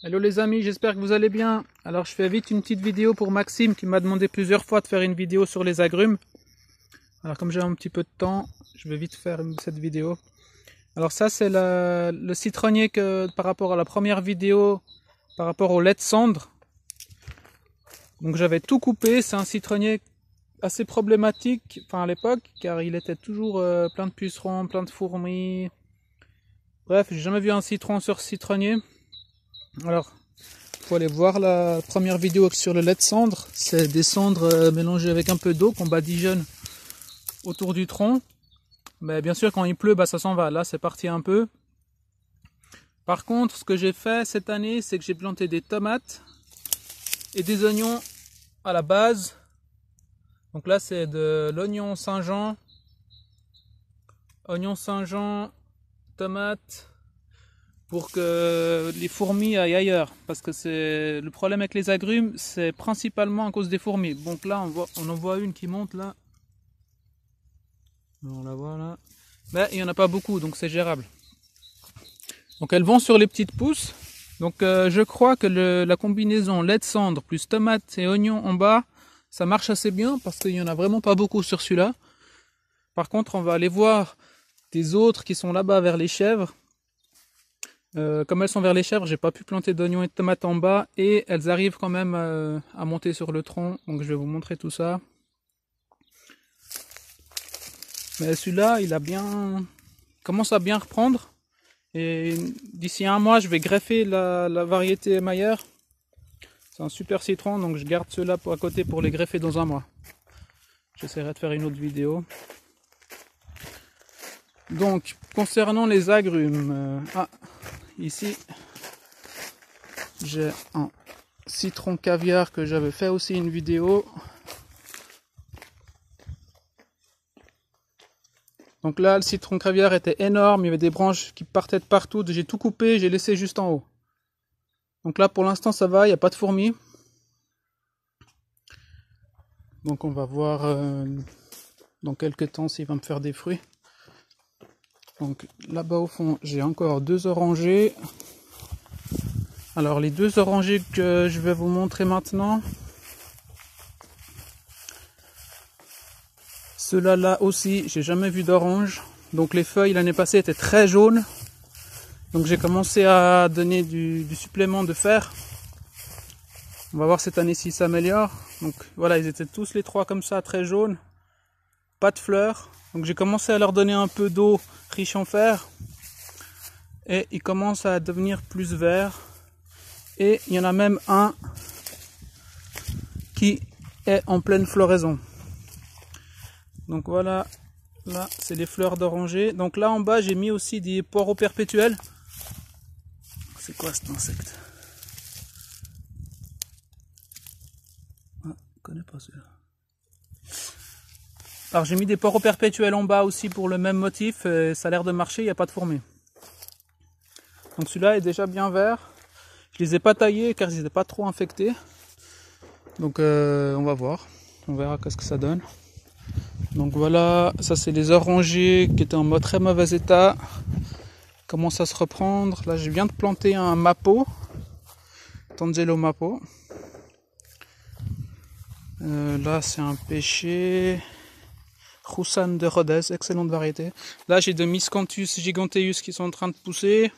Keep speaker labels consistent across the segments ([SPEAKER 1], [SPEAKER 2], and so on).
[SPEAKER 1] Hello les amis, j'espère que vous allez bien. Alors je fais vite une petite vidéo pour Maxime qui m'a demandé plusieurs fois de faire une vidéo sur les agrumes. Alors comme j'ai un petit peu de temps, je vais vite faire cette vidéo. Alors ça c'est le citronnier que par rapport à la première vidéo, par rapport au lait de cendre. Donc j'avais tout coupé, c'est un citronnier assez problématique, enfin à l'époque, car il était toujours plein de pucerons, plein de fourmis. Bref, j'ai jamais vu un citron sur citronnier. Alors, il faut aller voir la première vidéo sur le lait de cendre. C'est des cendres mélangées avec un peu d'eau qu'on badigeonne autour du tronc. Mais bien sûr, quand il pleut, ça s'en va. Là, c'est parti un peu. Par contre, ce que j'ai fait cette année, c'est que j'ai planté des tomates et des oignons à la base. Donc là, c'est de l'oignon Saint-Jean, tomates, pour que les fourmis aillent ailleurs, parce que c'est le problème avec les agrumes, c'est principalement à cause des fourmis. Donc là on en voit une qui monte là, on la voit là, mais il n'y en a pas beaucoup, donc c'est gérable. Donc elles vont sur les petites pousses. Donc je crois que la combinaison lait de cendre plus tomates et oignons en bas, ça marche assez bien, parce qu'il n'y en a vraiment pas beaucoup sur celui-là. Par contre on va aller voir des autres qui sont là-bas vers les chèvres. Comme elles sont vers les chèvres, j'ai pas pu planter d'oignons et de tomates en bas, et elles arrivent quand même à monter sur le tronc, donc je vais vous montrer tout ça. Mais celui-là, il commence à bien reprendre, et d'ici un mois, je vais greffer la variété Mayer. C'est un super citron, donc je garde ceux-là à côté pour les greffer dans un mois. J'essaierai de faire une autre vidéo. Donc, concernant les agrumes, ici, j'ai un citron caviar que j'avais fait aussi une vidéo. Donc là, le citron caviar était énorme, il y avait des branches qui partaient de partout. J'ai tout coupé, j'ai laissé juste en haut. Donc là, pour l'instant, ça va, il n'y a pas de fourmis. Donc on va voir dans quelques temps s'il va me faire des fruits. Donc là-bas au fond, j'ai encore deux orangers. Alors les deux orangers que je vais vous montrer maintenant, ceux-là là aussi, j'ai jamais vu d'orange. Donc les feuilles l'année passée étaient très jaunes. Donc j'ai commencé à donner du supplément de fer. On va voir cette année s'il s'améliore. Donc voilà, ils étaient tous les trois comme ça, très jaunes. Pas de fleurs. Donc j'ai commencé à leur donner un peu d'eau riche en fer. Et ils commencent à devenir plus verts. Et il y en a même un qui est en pleine floraison. Donc voilà, là c'est les fleurs d'oranger. Donc là en bas j'ai mis aussi des poireaux perpétuels. C'est quoi cet insecte? Ah, je connais pas celui-là. Alors j'ai mis des poireaux perpétuels en bas aussi pour le même motif. Et ça a l'air de marcher, il n'y a pas de fourmis. Donc celui-là est déjà bien vert. Je les ai pas taillés car ils n'étaient pas trop infectés. Donc on va voir. On verra qu'est-ce que ça donne. Donc voilà, ça c'est les orangers qui étaient en très mauvais état. Commence à se reprendre. Là je viens de planter un Mapo. Tangelo Mapo. Là c'est un pêcher. Roussanne de Rodez, excellente variété. Là j'ai des Miscanthus giganteus qui sont en train de pousser.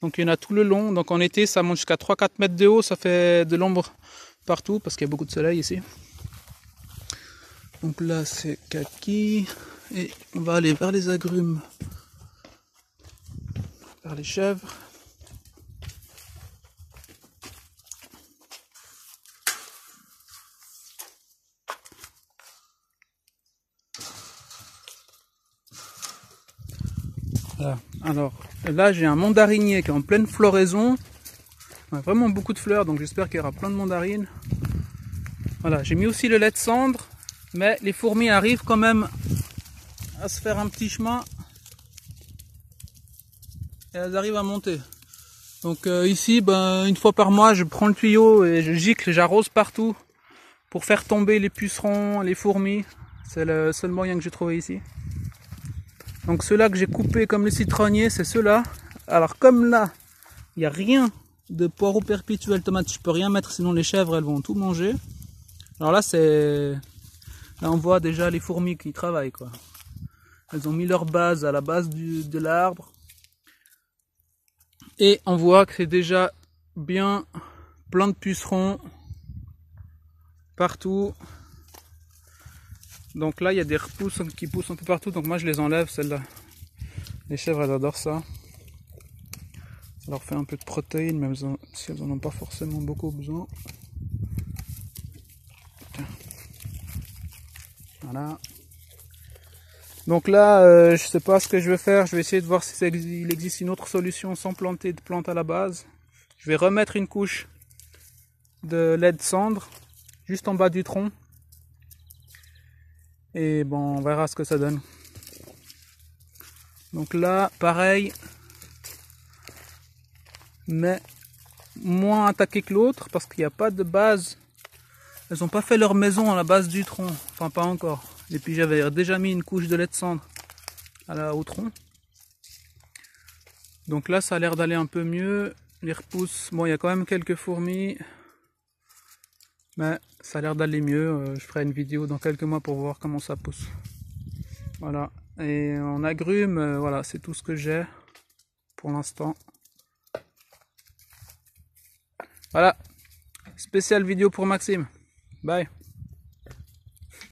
[SPEAKER 1] Donc il y en a tout le long. Donc en été ça monte jusqu'à 3-4 mètres de haut. Ça fait de l'ombre partout parce qu'il y a beaucoup de soleil ici. Donc là c'est kaki. Et on va aller vers les agrumes. Vers les chèvres. Voilà. Alors là j'ai un mandarinier qui est en pleine floraison. On a vraiment beaucoup de fleurs, donc j'espère qu'il y aura plein de mandarines. Voilà, j'ai mis aussi le lait de cendre, mais les fourmis arrivent quand même à se faire un petit chemin. Et elles arrivent à monter. Donc ici, une fois par mois, je prends le tuyau et je gicle, j'arrose partout pour faire tomber les pucerons, les fourmis. C'est le seul moyen que j'ai trouvé ici. Donc ceux-là que j'ai coupés comme le citronnier, c'est ceux-là. Alors comme là, il n'y a rien de poireaux perpétuels tomates. Je peux rien mettre sinon les chèvres elles vont tout manger. Alors là c'est... Là on voit déjà les fourmis qui travaillent quoi. Elles ont mis leur base à la base de l'arbre. Et on voit que c'est déjà bien plein de pucerons partout. Donc là il y a des repousses qui poussent un peu partout. Donc moi je les enlève celles-là. Les chèvres elles adorent ça. Ça leur fait un peu de protéines même si elles n'en ont pas forcément beaucoup besoin. Voilà. Donc là, je sais pas ce que je vais faire. Je vais essayer de voir si il existe une autre solution sans planter de plantes à la base. Je vais remettre une couche de lait de cendre juste en bas du tronc. Et bon, on verra ce que ça donne. Donc là, pareil, mais moins attaqué que l'autre parce qu'il n'y a pas de base. Elles n'ont pas fait leur maison à la base du tronc, enfin pas encore. Et puis j'avais déjà mis une couche de lait de cendre au tronc. Donc là ça a l'air d'aller un peu mieux. Les repousses, bon il y a quand même quelques fourmis. Mais ça a l'air d'aller mieux. Je ferai une vidéo dans quelques mois pour voir comment ça pousse. Voilà. Et en agrumes, voilà, c'est tout ce que j'ai pour l'instant. Voilà. Spéciale vidéo pour Maxime. Bye.